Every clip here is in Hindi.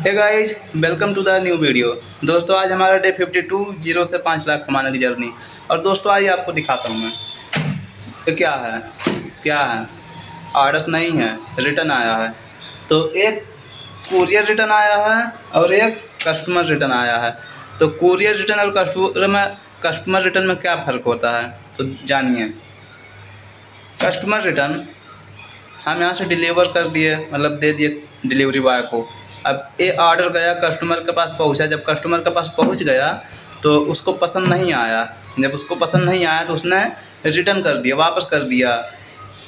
Hey guys, welcome to the new video. दोस्तों आज हमारा डे 52 जीरो से 5 लाख कमाने की जर्नी। और दोस्तों आइए आपको दिखाता हूँ मैं ये क्या है। ऑर्डर्स नहीं है, रिटर्न आया है। तो एक कुरियर रिटर्न आया है और एक कस्टमर रिटर्न आया है। तो कुरियर रिटर्न और कस्टमर रिटर्न में क्या फ़र्क होता है तो जानिए। कस्टमर रिटर्न हम यहाँ से डिलीवर कर दिए, मतलब दे दिए डिलीवरी बॉय को। अब ये ऑर्डर गया कस्टमर के पास पहुँचा। जब कस्टमर के पास पहुँच गया तो उसको पसंद नहीं आया। जब उसको पसंद नहीं आया तो उसने रिटर्न कर दिया, वापस कर दिया।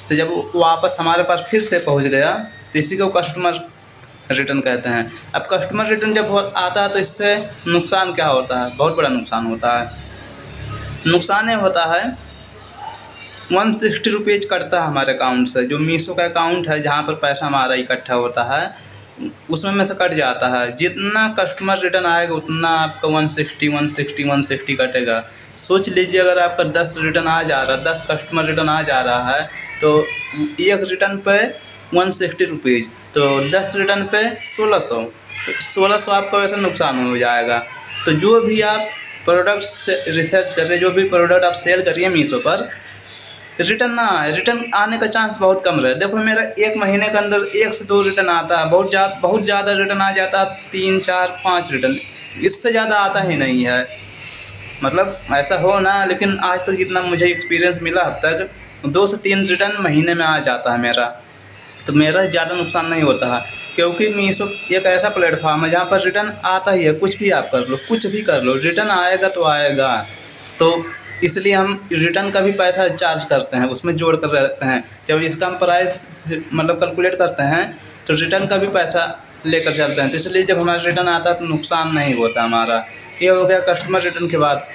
तो जब वो वापस हमारे पास फिर से पहुँच गया तो इसी को कस्टमर रिटर्न कहते हैं। अब कस्टमर रिटर्न जब आता है तो इससे नुकसान क्या होता है? बहुत बड़ा नुकसान होता है। नुकसान ये होता है 160 रुपीज़ कटता है हमारे अकाउंट से। जो मीशो का अकाउंट है जहाँ पर पैसा हमारा इकट्ठा होता है उसमें से कट जाता है। जितना कस्टमर रिटर्न आएगा उतना आपका 160 कटेगा। सोच लीजिए अगर आपका 10 रिटर्न आ जा रहा है, 10 कस्टमर रिटर्न आ जा रहा है तो एक रिटर्न पे 160 रुपीज़, तो 10 रिटर्न पे 1600, तो 1600 आपका वैसे नुकसान हो जाएगा। तो जो भी आप प्रोडक्ट से रिसर्च कर रहे, जो भी प्रोडक्ट आप सेल करिए मीशो पर, रिटर्न ना आए, रिटर्न आने का चांस बहुत कम रहे। देखो मेरा 1 महीने के अंदर 1 से 2 रिटर्न आता है, बहुत ज़्यादा रिटर्न आ जाता है 3, 4, 5 रिटर्न, इससे ज़्यादा आता ही नहीं है। मतलब ऐसा हो ना, लेकिन आज तक जितना मुझे एक्सपीरियंस मिला अब तक 2 से 3 रिटर्न महीने में आ जाता है मेरा। तो मेरा ज़्यादा नुकसान नहीं होता है, क्योंकि मीशो एक ऐसा प्लेटफॉर्म है जहाँ पर रिटर्न आता ही है। कुछ भी आप कर लो, कुछ भी कर लो, रिटर्न आएगा तो आएगा। तो इसलिए हम रिटर्न का भी पैसा चार्ज करते हैं, उसमें जोड़ कर रखते हैं। जब इसका हम प्राइस मतलब कैलकुलेट करते हैं तो रिटर्न का भी पैसा लेकर चलते हैं। तो इसलिए जब हमारा रिटर्न आता है तो नुकसान नहीं होता हमारा। ये हो गया कस्टमर रिटर्न के बाद।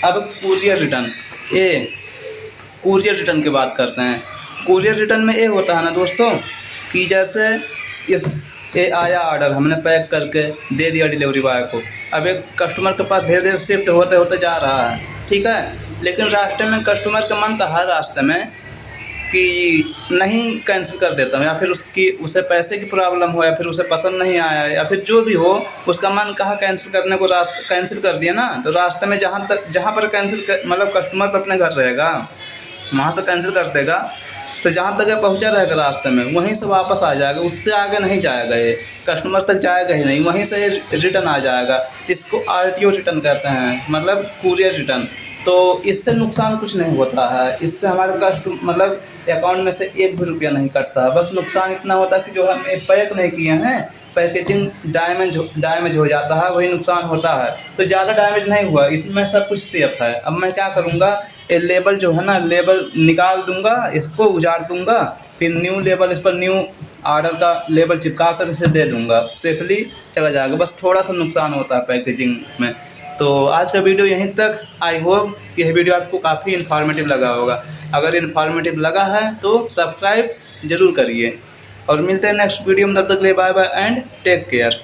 अब कुरियर रिटर्न, कुरियर रिटर्न की बात करते हैं। कुरियर रिटर्न में ये होता है ना दोस्तों कि जैसे ये आया ऑर्डर, हमने पैक करके दे दिया डिलीवरी बॉय को। अब एक कस्टमर के पास धीरे धीरे शिफ्ट होते होते जा रहा है, ठीक है, लेकिन रास्ते में कस्टमर का मन था हर रास्ते में कि नहीं कैंसिल कर देता हूँ, या फिर उसे पैसे की प्रॉब्लम हो, या फिर उसे पसंद नहीं आया, या फिर जो भी हो, उसका मन कहा कैंसिल करने को, कैंसिल कर दिया ना। तो रास्ते में जहाँ पर मतलब कस्टमर तो अपने घर रहेगा, वहाँ से कैंसिल कर देगा। तो जहाँ तक पहुँचा रहेगा रास्ते में वहीं से वापस आ जाएगा, उससे आगे नहीं जाएगा, ये कस्टमर तक जाएगा ही नहीं, वहीं से रिटर्न आ जाएगा। इसको RTO रिटर्न कहते हैं, मतलब कुरियर रिटर्न। तो इससे नुकसान कुछ नहीं होता है, इससे हमारे मतलब अकाउंट में से 1 भी रुपया नहीं कटता है। बस नुकसान इतना होता है कि जो हम पैक नहीं किए हैं, पैकेजिंग डैमेज हो जाता है, वही नुकसान होता है। तो ज़्यादा डैमेज नहीं हुआ, इसमें सब कुछ सेफ है। अब मैं क्या करूँगा, ये लेबल जो है ना, लेबल निकाल दूँगा, इसको उजाड़ दूँगा, फिर न्यू लेबल, इस पर न्यू ऑर्डर का लेबल चिपका कर इसे दे दूँगा, सेफली चला जाएगा। बस थोड़ा सा नुकसान होता है पैकेजिंग में। तो आज का वीडियो यहीं तक। आई होप यह वीडियो आपको काफ़ी इन्फॉर्मेटिव लगा होगा। अगर इन्फॉर्मेटिव लगा है तो सब्सक्राइब ज़रूर करिए, और मिलते हैं नेक्स्ट वीडियो में। तब तक के लिए bye bye and take care.